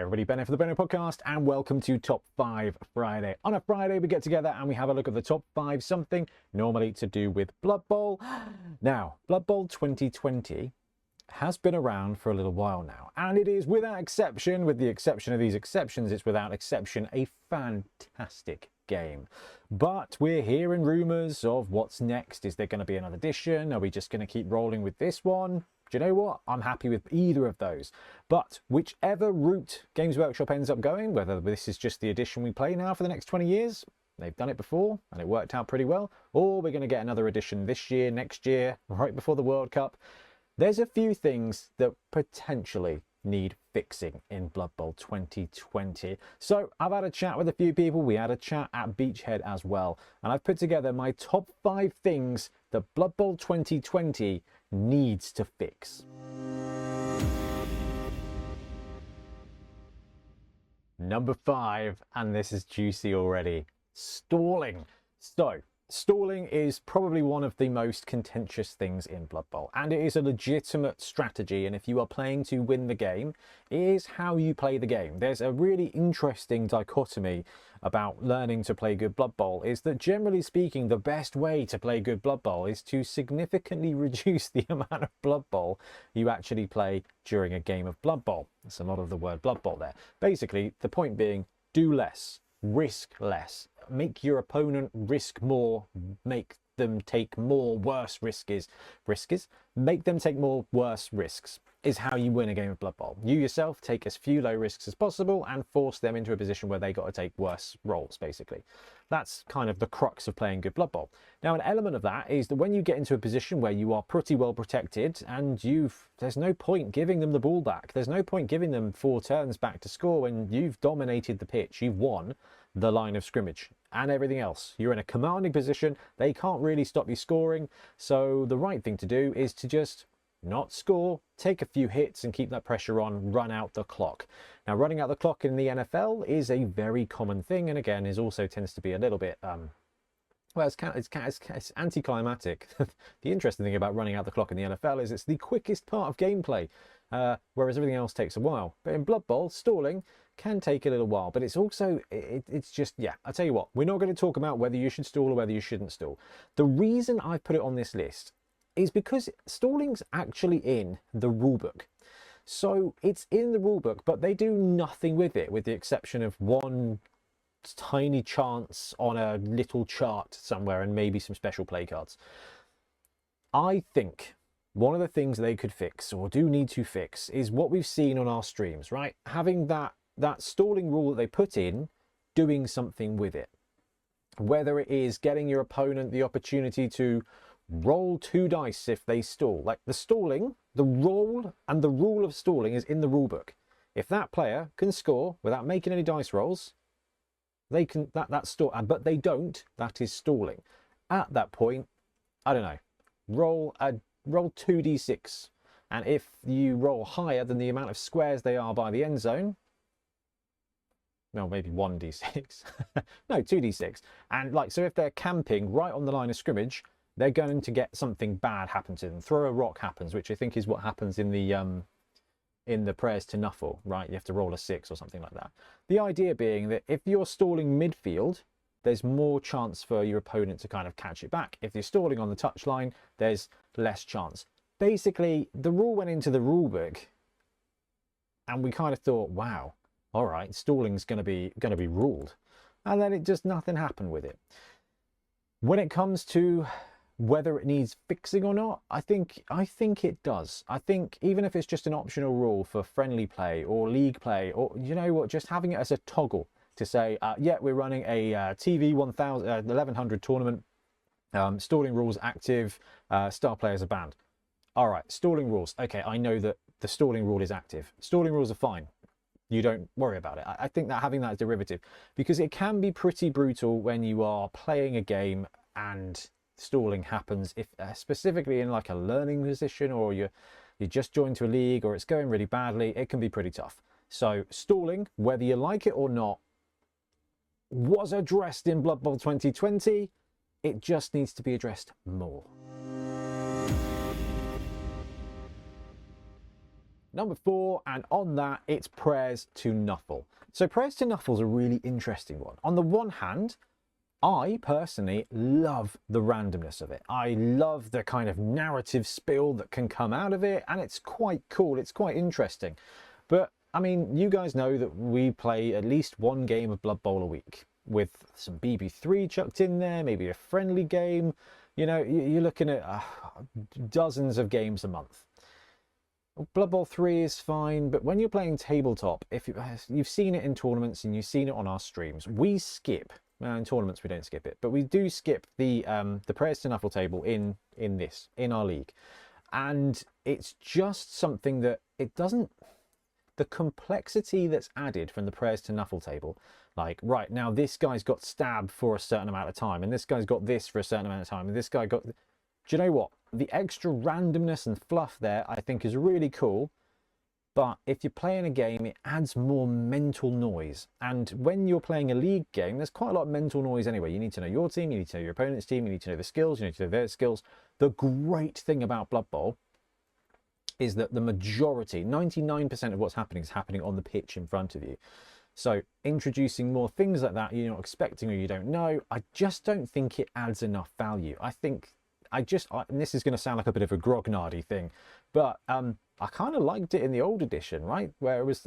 everybody, Bonehead for the Bonehead podcast, and welcome to Top 5 Friday. On a Friday, we get together and we have a look at the top 5 something, normally to do with Blood Bowl. Now, Blood Bowl 2020 has been around for a little while now, and it is without exception, with the exception of these exceptions, it's without exception a fantastic game. But we're hearing rumours of what's next. Is there going to be another edition? Are we just going to keep rolling with this one? Do you know what? I'm happy with either of those. But whichever route Games Workshop ends up going, whether this is just the edition we play now for the next 20 years, they've done it before and it worked out pretty well, or we're going to get another edition this year, next year, right before the World Cup, there's a few things that potentially need fixing in Blood Bowl 2020. So I've had a chat with a few people. We had a chat at Beachhead as well, and I've put together my top 5 things that Blood Bowl 2020 needs to fix. Number 5, and this is juicy already, stalling. So stalling is probably one of the most contentious things in Blood Bowl, and it is a legitimate strategy, and if you are playing to win the game, it is how you play the game. There's a really interesting dichotomy about learning to play good Blood Bowl, is that generally speaking the best way to play good Blood Bowl is to significantly reduce the amount of Blood Bowl you actually play during a game of Blood Bowl. That's a lot of the word Blood Bowl there. Basically, the point being, do less, risk less, make your opponent risk more, make them take more worse risks, make them take more worse risks, is how you win a game of Blood Bowl. You yourself take as few low risks as possible and force them into a position where they got to take worse rolls, basically. That's kind of the crux of playing good Blood Bowl. Now, an element of that is that when you get into a position where you are pretty well protected and there's no point giving them the ball back. There's no point giving them 4 turns back to score when you've dominated the pitch. You've won the line of scrimmage and everything else. You're in a commanding position. They can't really stop you scoring. So the right thing to do is to just not score, take a few hits and keep that pressure on, run out the clock. Now, running out the clock in the NFL is a very common thing, and again, is also tends to be a little bit, well, it's anticlimactic. The interesting thing about running out the clock in the NFL is it's the quickest part of gameplay, whereas everything else takes a while. But in Blood Bowl, stalling can take a little while, but it's also, it's just, yeah, I'll tell you what, we're not going to talk about whether you should stall or whether you shouldn't stall. The reason I've put it on this list is because stalling's actually in the rulebook. So it's in the rulebook, but they do nothing with it, with the exception of one tiny chance on a little chart somewhere and maybe some special play cards. I think one of the things they could fix, or do need to fix, is what we've seen on our streams, right? Having that stalling rule that they put in, doing something with it. Whether it is getting your opponent the opportunity to roll 2 dice if they stall. Like the stalling, the roll and the rule of stalling is in the rule book. If that player can score without making any dice rolls, they can, that's stall, but they don't, that is stalling. At that point, I don't know, roll 2d6, and if you roll higher than the amount of squares they are by the end zone, well, maybe 1d6, no, 2d6, and like, so if they're camping right on the line of scrimmage, they're going to get something bad happen to them. Throw a rock happens, which I think is what happens in the prayers to Nuffle, right? You have to roll a 6 or something like that. The idea being that if you're stalling midfield, there's more chance for your opponent to kind of catch it back. If you're stalling on the touchline, there's less chance. Basically, the rule went into the rule book, and we kind of thought, wow, all right, stalling's going to be ruled, and then it just nothing happened with it. When it comes to whether it needs fixing or not, I think it does. I think even if it's just an optional rule for friendly play or league play, or you know what, just having it as a toggle to say, yeah, we're running a TV 1100 tournament, stalling rules active, star players are banned. All right, stalling rules. Okay, I know that the stalling rule is active. Stalling rules are fine. You don't worry about it. I think that having that as derivative, because it can be pretty brutal when you are playing a game and stalling happens, if specifically in like a learning position, or you just joined to a league, or it's going really badly, it can be pretty tough. So stalling, whether you like it or not, was addressed in Blood Bowl 2020. It just needs to be addressed more. number 4, and on that, it's Prayers to Nuffle. So Prayers to Nuffle is a really interesting one. On the one hand, I personally love the randomness of it. I love the kind of narrative spill that can come out of it, and it's quite cool, it's quite interesting. But I mean, you guys know that we play at least one game of Blood Bowl a week, with some BB3 chucked in there, maybe a friendly game. You know, you're looking at dozens of games a month. Blood Bowl 3 is fine, but when you're playing tabletop, if you've seen it in tournaments and you've seen it on our streams, we skip. In tournaments we don't skip it, but we do skip the Prayers to Nuffle table in our league, and it's just something that it doesn't. The complexity that's added from the Prayers to Nuffle table, like, right, now this guy's got stabbed for a certain amount of time, and this guy's got this for a certain amount of time, and this guy got... Do you know what? The extra randomness and fluff there, I think, is really cool, but if you're playing a game, it adds more mental noise. And when you're playing a league game, there's quite a lot of mental noise anyway. You need to know your team, you need to know your opponent's team, you need to know the skills, you need to know their skills. The great thing about Blood Bowl is that the majority, 99% of what's happening is happening on the pitch in front of you. So introducing more things like that you're not expecting or you don't know, I just don't think it adds enough value. I think, and this is going to sound like a bit of a grognardy thing, but I kind of liked it in the old edition, right? Where it was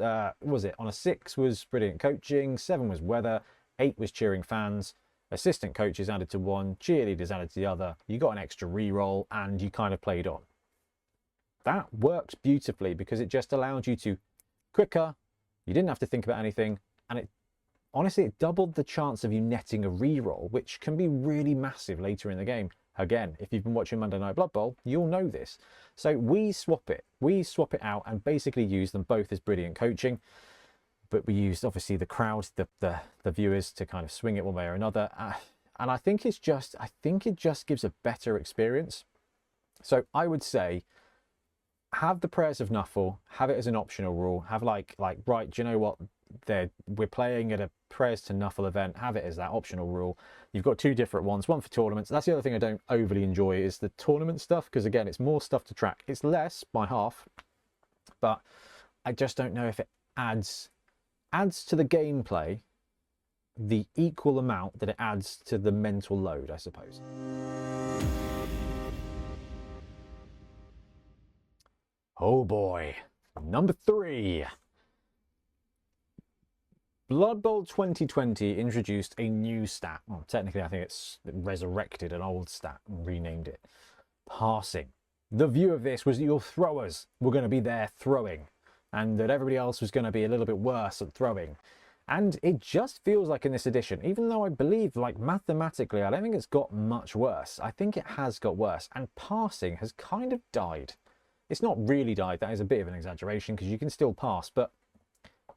it on a 6 was brilliant coaching, 7 was weather, 8 was cheering fans, assistant coaches added to one, cheerleaders added to the other, you got an extra re-roll, and you kind of played on. That works beautifully because it just allowed you to quicker, you didn't have to think about anything, and it honestly, it doubled the chance of you netting a re-roll, which can be really massive later in the game. Again, if you've been watching Monday Night Blood Bowl, you'll know this. So we swap it out and basically use them both as brilliant coaching, but we used obviously the crowd, the viewers, to kind of swing it one way or another. And I think it just gives a better experience. So I would say, have the Prayers of Nuffle, have it as an optional rule, have like right, do you know what, we're playing at a Prayers to Nuffle event, have it as that optional rule. You've got 2 different ones, one for tournaments. That's the other thing I don't overly enjoy, is the tournament stuff, because again, it's more stuff to track. It's less by half, but I just don't know if it adds to the gameplay the equal amount that it adds to the mental load, I suppose. Oh boy, number 3. Blood Bowl 2020 introduced a new stat. Well, technically, I think it's resurrected an old stat and renamed it. Passing. The view of this was that your throwers were going to be there throwing, and that everybody else was going to be a little bit worse at throwing. And it just feels like in this edition, even though I believe, like, mathematically, I don't think it's got much worse. I think it has got worse, and passing has kind of died. It's not really died, that is a bit of an exaggeration, because you can still pass, but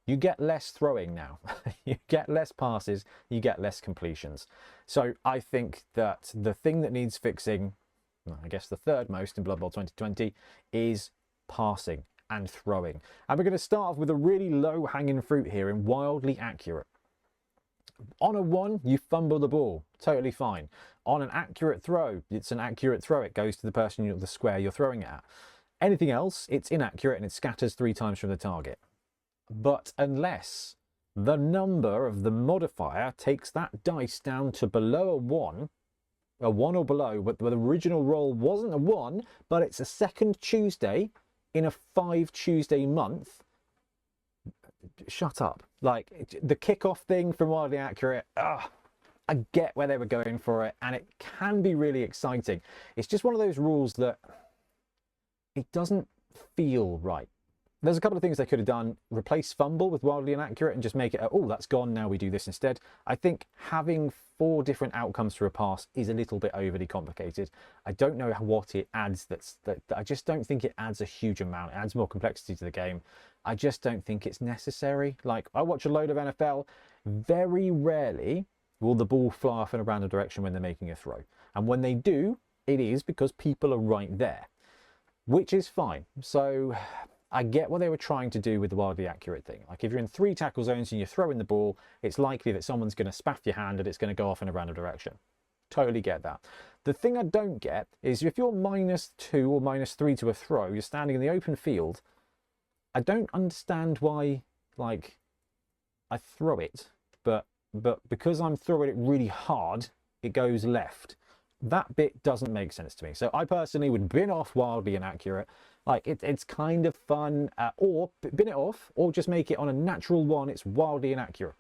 you get less throwing now. You get less passes, you get less completions. So I think that the thing that needs fixing, well, I guess the third most in Blood Bowl 2020, is passing and throwing. And we're going to start off with a really low-hanging fruit here in wildly accurate. On a 1, you fumble the ball, totally fine. On an accurate throw, it's an accurate throw, it goes to the person, the square you're throwing it at. Anything else, it's inaccurate and it scatters 3 times from the target. But unless the number of the modifier takes that dice down to below a 1 or below, but the original roll wasn't a 1, but it's a second Tuesday in a 5 Tuesday month, shut up. Like, the kickoff thing from Wildly Accurate, I get where they were going for it, and it can be really exciting. It's just one of those rules that it doesn't feel right. There's a couple of things they could have done. Replace fumble with wildly inaccurate and just make it, oh, that's gone, now we do this instead. I think having 4 different outcomes for a pass is a little bit overly complicated. I don't know what it adds. I just don't think it adds a huge amount. It adds more complexity to the game. I just don't think it's necessary. Like, I watch a load of NFL. Very rarely will the ball fly off in a random direction when they're making a throw. And when they do, it is because people are right there, which is fine. So I get what they were trying to do with the wildly accurate thing. Like, if you're in 3 tackle zones and you're throwing the ball, it's likely that someone's going to spaff your hand and it's going to go off in a random direction. Totally get that. The thing I don't get is if you're -2 or -3 to a throw, you're standing in the open field, I don't understand why, like, I throw it, but because I'm throwing it really hard, it goes left. That bit doesn't make sense to me. So I personally would bin off wildly inaccurate. Like, it's kind of fun, or bin it off, or just make it on a natural one, it's wildly inaccurate.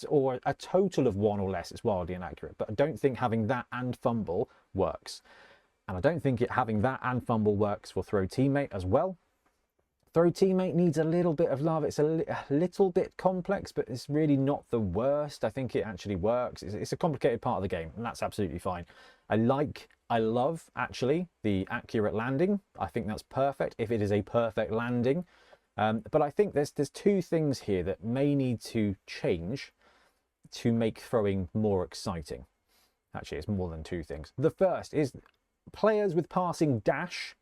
Or a total of 1 or less, it's wildly inaccurate. But I don't think having that and fumble works. And I don't think having that and fumble works for throw teammate as well. Throw teammate needs a little bit of love. It's a little bit complex, but it's really not the worst. I think it actually works. It's a complicated part of the game, and that's absolutely fine. I love, actually, the accurate landing. I think that's perfect if it is a perfect landing. But I think there's 2 things here that may need to change to make throwing more exciting. Actually, it's more than 2 things. The first is players with passing dash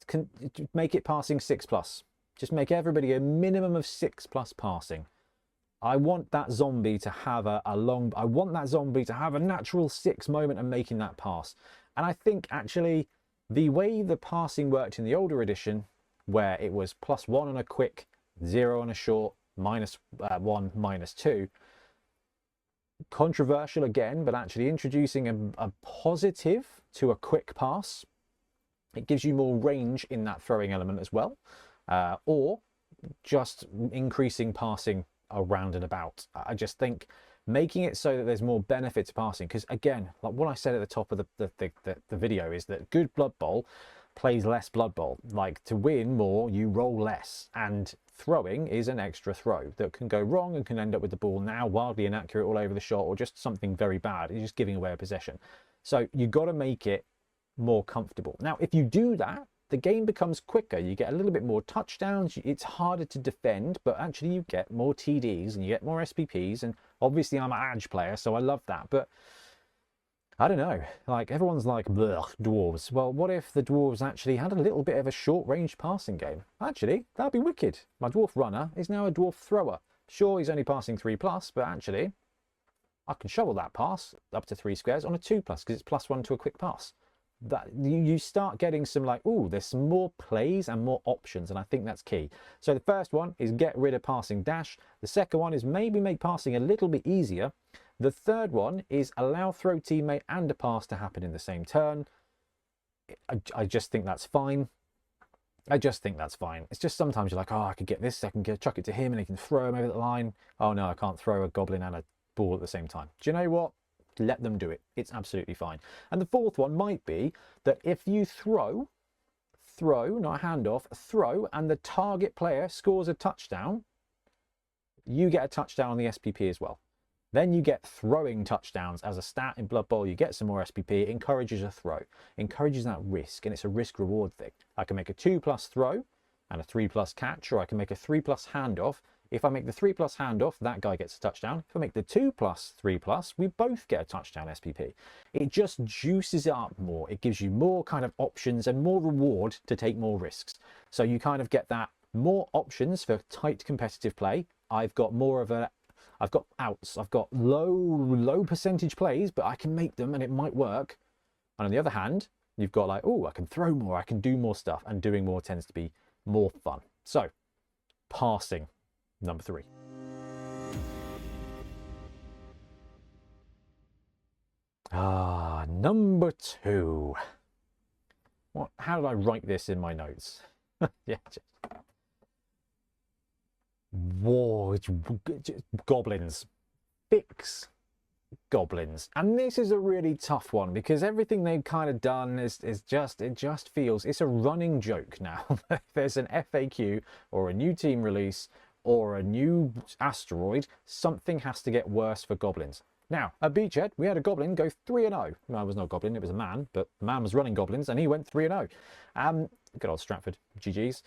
can make it passing 6+. Just make everybody a minimum of 6+ passing. I want that zombie to have I want that zombie to have a natural 6 moment of making that pass. And I think actually the way the passing worked in the older edition, where it was +1 on a quick, 0 on a short, -1, -2, controversial again, but actually introducing a positive to a quick pass. It gives you more range in that throwing element as well, or just increasing passing around and about. I just think making it so that there's more benefit to passing, because again, like what I said at the top of the video is that good Blood Bowl plays less Blood Bowl. Like, to win more, you roll less, and throwing is an extra throw that can go wrong and can end up with the ball now wildly inaccurate all over the shot, or just something very bad. You're just giving away a possession. So you got to make it more comfortable. Now, if you do that, the game becomes quicker. You get a little bit more touchdowns. It's harder to defend, but actually you get more TDs and you get more SPPs. And obviously I'm an edge player, so I love that. But I don't know, like, everyone's like, blech, dwarves. Well, what if the dwarves actually had a little bit of a short-range passing game? Actually, that'd be wicked. My dwarf runner is now a dwarf thrower. Sure, he's only passing 3+, but actually I can shovel that pass up to 3 squares on a 2+, because it's +1 to a quick pass. That you start getting some, like, oh, there's some more plays and more options, and I think that's key. So the first one is get rid of passing dash. The second one is maybe make passing a little bit easier. The third one is allow throw teammate and a pass to happen in the same turn. I just think that's fine. I just think that's fine. It's just sometimes you're like, oh, I could get this, I can chuck it to him and he can throw him over the line. Oh no, I can't throw a goblin and a ball at the same time. Do you know what? Let them do it. It's absolutely fine. And the fourth one might be that if you throw, not a handoff, throw, and the target player scores a touchdown, you get a touchdown on the SPP as well. Then you get throwing touchdowns as a stat in Blood Bowl. You get some more SPP. It encourages a throw, encourages that risk, and it's a risk reward thing. I can make a 2+ throw and a 3+ catch, or I can make a 3+ handoff. If I make the 3+ handoff, that guy gets a touchdown. If I make the 2+, 3+, we both get a touchdown SPP. It just juices it up more. It gives you more kind of options and more reward to take more risks. So you kind of get that more options for tight competitive play. I've got outs. I've got low percentage plays, but I can make them and it might work. And on the other hand, you've got like, oh, I can throw more, I can do more stuff, and doing more tends to be more fun. So passing. Number 3. Number 2. How did I write this in my notes? Yeah, goblins. Fix goblins. And this is a really tough one, because everything they've kind of done is just, it just feels, it's a running joke now. If there's an FAQ or a new team release or a new asteroid, something has to get worse for goblins. Now, at Beachhead, we had a goblin go 3-0. Well, it was not a goblin, it was a man, but the man was running goblins and he went 3-0. Good old Stratford, GG's.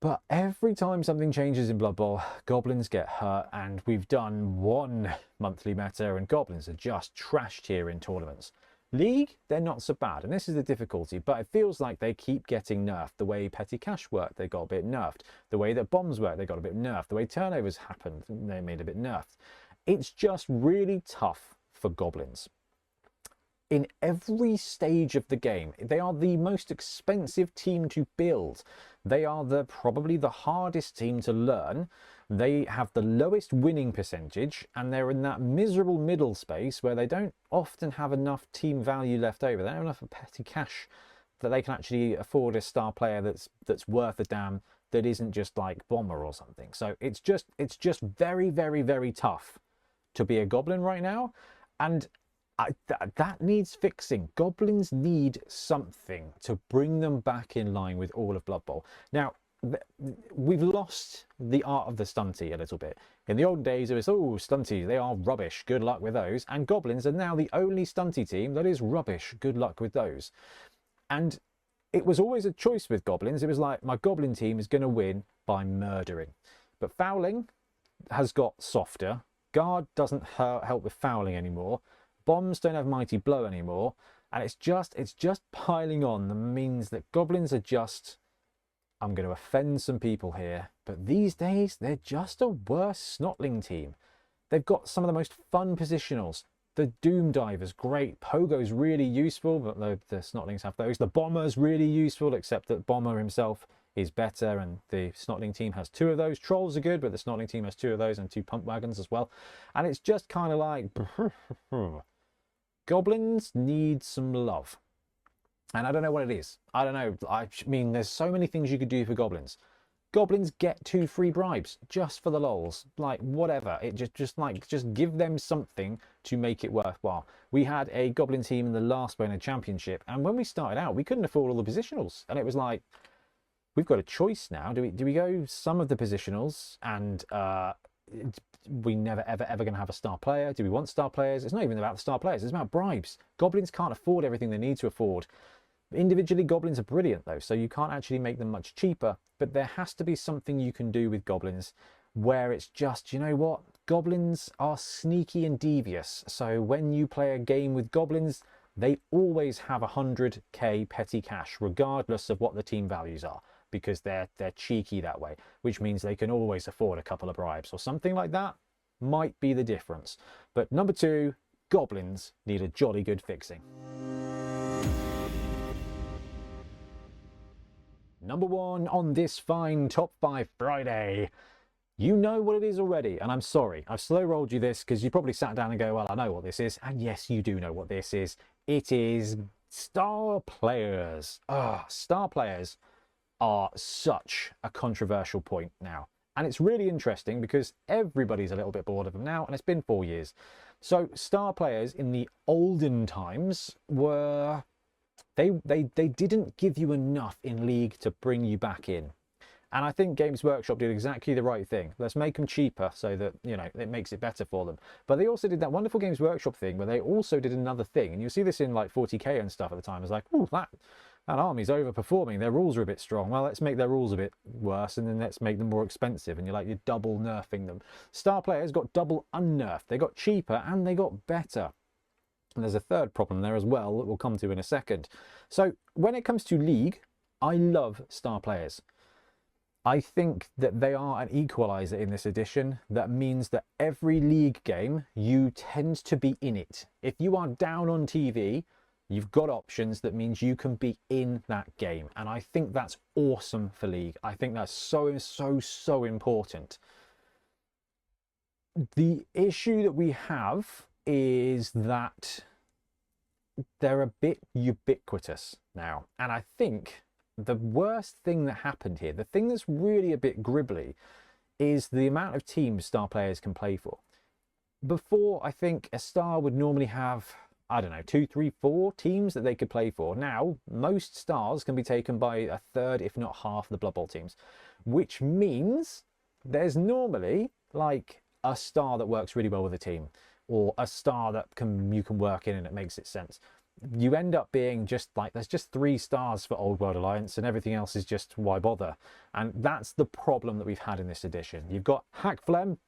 But every time something changes in Blood Bowl, goblins get hurt, and we've done 1 monthly meta and goblins are just trashed here in tournaments. League, they're not so bad, and this is the difficulty, but it feels like they keep getting nerfed. The way petty cash worked, they got a bit nerfed. The way that bombs work, they got a bit nerfed. The way turnovers happened, they made a bit nerfed. It's just really tough for goblins. in every stage of the game. They are the most expensive team to build. They are probably the hardest team to learn. They have the lowest winning percentage, and they're in that miserable middle space where they don't often have enough team value left over. They don't have enough petty cash that they can actually afford a star player that's worth a damn, that isn't just like Bomber or something. So it's just very, very, very tough to be a Goblin right now, and that needs fixing. Goblins need something to bring them back in line with all of Blood Bowl. Now, we've lost the art of the stunty a little bit. In the old days, it was, oh, stunties, they are rubbish, good luck with those. And Goblins are now the only stunty team that is rubbish, good luck with those. And it was always a choice with Goblins. It was like, my Goblin team is going to win by murdering. But fouling has got softer. Guard doesn't help with fouling anymore. Bombs don't have Mighty Blow anymore. And it's just piling on. That means that Goblins are just, I'm going to offend some people here, but these days they're just a worse Snotling team. They've got some of the most fun positionals. The Doom Diver's great. Pogo's really useful, but the Snotlings have those. The Bomber's really useful, except that Bomber himself is better, and the Snotling team has 2 of those. Trolls are good, but the Snotling team has 2 of those and 2 pump wagons as well. And it's just kind of like, Goblins need some love. And I don't know what it is. I don't know. I mean, there's so many things you could do for Goblins. Goblins get 2 free bribes just for the lols. Like, whatever. It just give them something to make it worthwhile. We had a Goblin team in the last Bonehead Championship, and when we started out, we couldn't afford all the positionals. And it was like, we've got a choice now. Do we go some of the positionals and we never ever going to have a star player? Do we want star players? It's not even about the star players. It's about bribes. Goblins can't afford everything they need to afford. Individually, Goblins are brilliant though, so you can't actually make them much cheaper, but there has to be something you can do with Goblins where it's just, you know what, Goblins are sneaky and devious, so when you play a game with Goblins, they always have 100k petty cash regardless of what the team values are, because they're cheeky that way, which means they can always afford a couple of bribes or something like that. Might be the difference. But number 2, Goblins need a jolly good fixing. Number 1 on this fine Top 5 Friday. You know what it is already, and I'm sorry, I've slow rolled you this because you probably sat down and go, well, I know what this is. And yes, you do know what this is. It is star players. Star players are such a controversial point now. And it's really interesting because everybody's a little bit bored of them now, and it's been 4 years. So star players in the olden times were, they didn't give you enough in League to bring you back in. And I think Games Workshop did exactly the right thing. Let's make them cheaper so that, you know, it makes it better for them. But they also did that wonderful Games Workshop thing where they also did another thing. And you see this in like 40k and stuff at the time. It's like, ooh, that army's overperforming. Their rules are a bit strong. Well, let's make their rules a bit worse, and then let's make them more expensive. And you're double nerfing them. Star players got double unnerfed. They got cheaper and they got better. And there's a third problem there as well that we'll come to in a second. So when it comes to League, I love star players. I think that they are an equalizer in this edition. That means that every League game, you tend to be in it. If you are down on TV, you've got options that means you can be in that game. And I think that's awesome for League. I think that's so important. The issue that we have is that they're a bit ubiquitous now. And I think the worst thing that happened here, the thing that's really a bit gribbly, is the amount of teams star players can play for. Before, I think a star would normally have, I don't know, 2, 3, 4 teams that they could play for. Now, most stars can be taken by a third, if not half, the Blood Bowl teams, which means there's normally like a star that works really well with a team, or a star that you can work in and it makes it sense. You end up being just like, there's just 3 stars for Old World Alliance and everything else is just, why bother? And that's the problem that we've had in this edition. You've got Hack Phlegm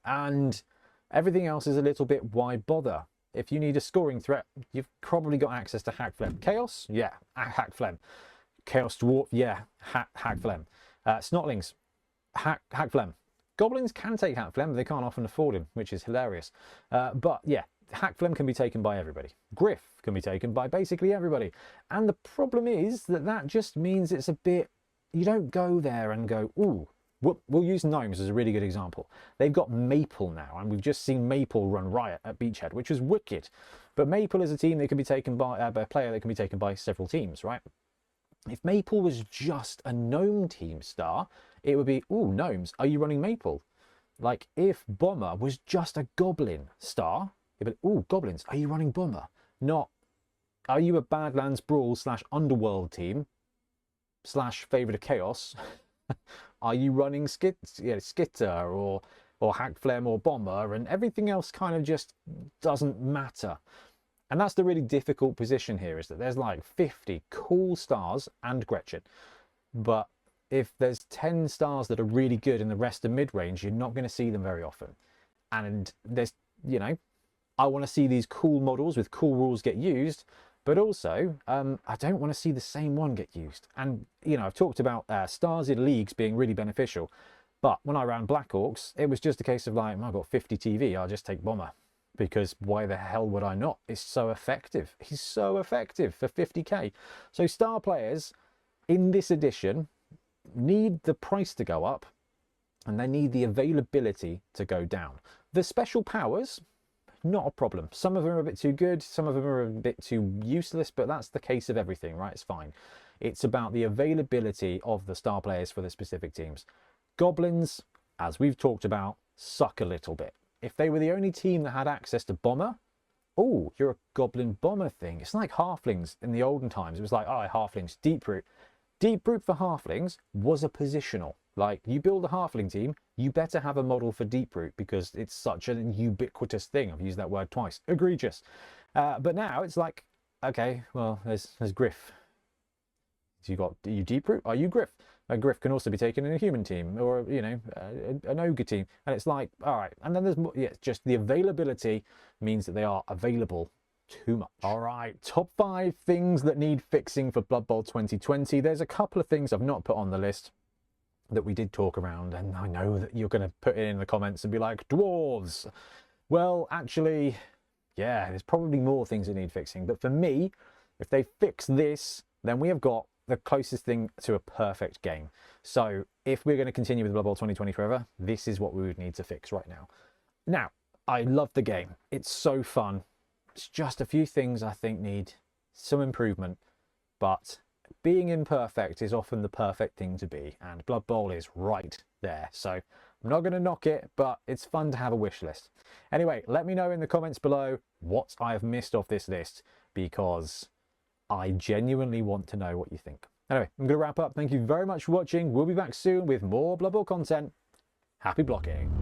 and everything else is a little bit, why bother? If you need a scoring threat, you've probably got access to Hack Phlegm. Chaos? Yeah, Hack Phlegm. Chaos Dwarf? Yeah, Hack Phlegm. Snotlings? Hack Phlegm. Goblins can take Hack Phlegm, but they can't often afford him, which is hilarious. But yeah, Hackflem can be taken by everybody. Griff can be taken by basically everybody. And the problem is that that just means it's a bit, you don't go there and go, ooh, we'll use Gnomes as a really good example. They've got Maple now, and we've just seen Maple run riot at Beachhead, which was wicked. But Maple is a team that can be taken by, a player that can be taken by several teams, right? If Maple was just a Gnome team star, it would be, ooh, Gnomes, are you running Maple? Like, if Bomber was just a Goblin star, it'd be, ooh, Goblins, are you running Bomber? Not, are you a Badlands Brawl / Underworld team / Favourite of Chaos? Are you running Skitter or Hackflem or Bomber? And everything else kind of just doesn't matter. And that's the really difficult position here, is that there's like 50 cool stars and Gretchen. But if there's 10 stars that are really good and the rest are mid-range, you're not going to see them very often. And there's, you know, I want to see these cool models with cool rules get used, but also I don't want to see the same one get used. And, you know, I've talked about stars in leagues being really beneficial. But when I ran Black Orcs, it was just a case of like, I've got 50 TV, I'll just take Bomber. Because why the hell would I not? It's so effective. He's so effective for 50k. So star players in this edition need the price to go up, and they need the availability to go down. The special powers, not a problem. Some of them are a bit too good, some of them are a bit too useless, but that's the case of everything, right? It's fine. It's about the availability of the star players for the specific teams. Goblins, as we've talked about, suck a little bit. If they were the only team that had access to Bomber, oh, you're a Goblin Bomber thing. It's like Halflings in the olden times. It was like, oh, Halflings, Deep Root. Deep Root for Halflings was a positional. Like, you build a Halfling team, you better have a model for Deep Root because it's such a ubiquitous thing. I've used that word twice. Egregious. But now it's like, okay, well, there's Griff. So are you Deep Root? Are you Griff? A Griff can also be taken in a human team or, you know, an ogre team. And it's like, all right. And then there's more, yeah, just the availability means that they are available too much. All right, top 5 things that need fixing for Blood Bowl 2020. There's a couple of things I've not put on the list that we did talk around, and I know that you're going to put it in the comments and be like, dwarves. Well, actually, yeah, there's probably more things that need fixing. But for me, if they fix this, then we have got the closest thing to a perfect game. So if we're going to continue with Blood Bowl 2020 forever, this is what we would need to fix right now. Now, I love the game. It's so fun. It's just a few things I think need some improvement, but being imperfect is often the perfect thing to be, and Blood Bowl is right there. So I'm not going to knock it, but it's fun to have a wish list. Anyway, let me know in the comments below what I have missed off this list, because I genuinely want to know what you think. Anyway, I'm going to wrap up. Thank you very much for watching. We'll be back soon with more Blood Bowl content. Happy blocking.